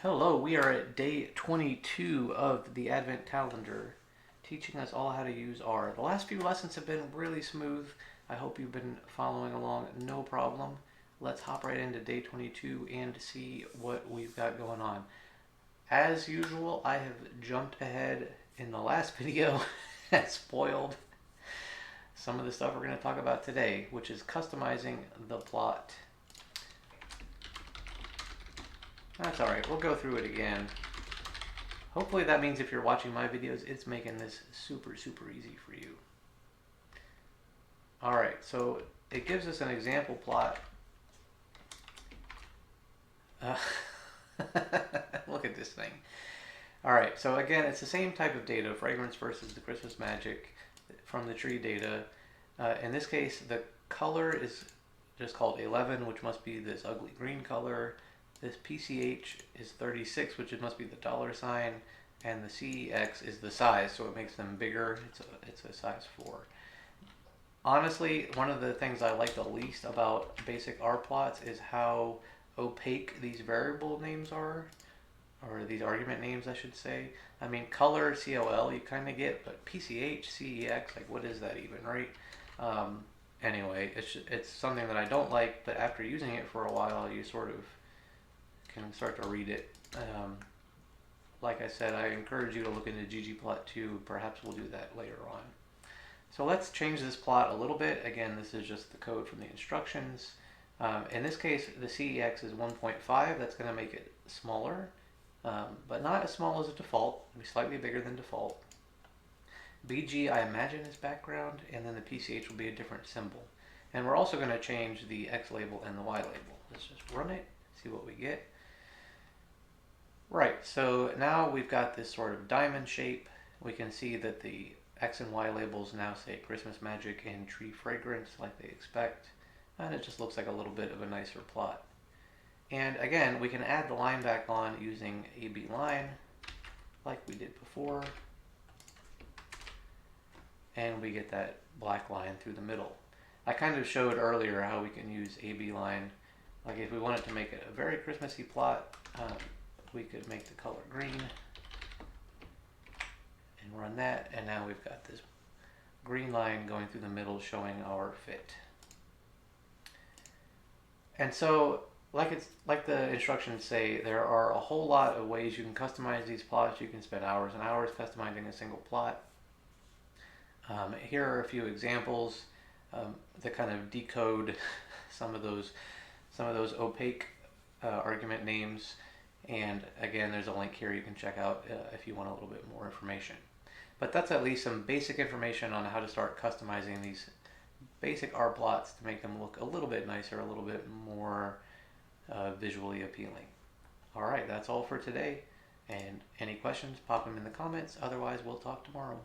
Hello, we are at day 22 of the Advent calendar, teaching us all how to use R. The last few lessons have been really smooth. I hope you've been following along, no problem. Let's hop right into day 22 and see what we've got going on. As usual, I have jumped ahead in the last video and spoiled some of the stuff we're going to talk about today, which is customizing the plot. That's alright, we'll go through it again. Hopefully that means if you're watching my videos, it's making this super easy for you. Alright, so it gives us an example plot. Look at this thing. Alright, so again, it's the same type of data, fragrance versus the Christmas magic from the tree data. In this case, the color is just called 11, which must be this ugly green color. This PCH is 36, which it must be the dollar sign, and the CEX is the size, so it makes them bigger. It's a size 4. Honestly, one of the things I like the least about basic R plots is how opaque these variable names are, or these argument names, I should say. I mean, color, COL, you kind of get, but PCH, CEX, like what is that even, right? Anyway, it's something that I don't like, but after using it for a while, you sort of can start to read it. Like I said, I encourage you to look into ggplot2. Perhaps we'll do that later on. So let's change this plot a little bit. Again, this is just the code from the instructions. In this case, the CEX is 1.5. That's going to make it smaller, but not as small as a default. It'll be slightly bigger than default. BG, I imagine, is background, and then the PCH will be a different symbol. And we're also going to change the X label and the Y label. Let's just run it, see what we get. Right, so now we've got this sort of diamond shape. We can see that the X and Y labels now say Christmas Magic and Tree Fragrance like they expect. And it just looks like a little bit of a nicer plot. And again, we can add the line back on using AB line like we did before. And we get that black line through the middle. I kind of showed earlier how we can use AB line. Like if we wanted to make it a very Christmassy plot, we could make the color green and run that, and now we've got this green line going through the middle showing our fit. And so, like the instructions say, there are a whole lot of ways you can customize these plots. You can spend hours and hours customizing a single plot. Here are a few examples that kind of decode some of those opaque argument names. And again, there's a link here you can check out if you want a little bit more information. But that's at least some basic information on how to start customizing these basic R plots to make them look a little bit nicer, a little bit more visually appealing. All right, that's all for today. And any questions, pop them in the comments. Otherwise, we'll talk tomorrow.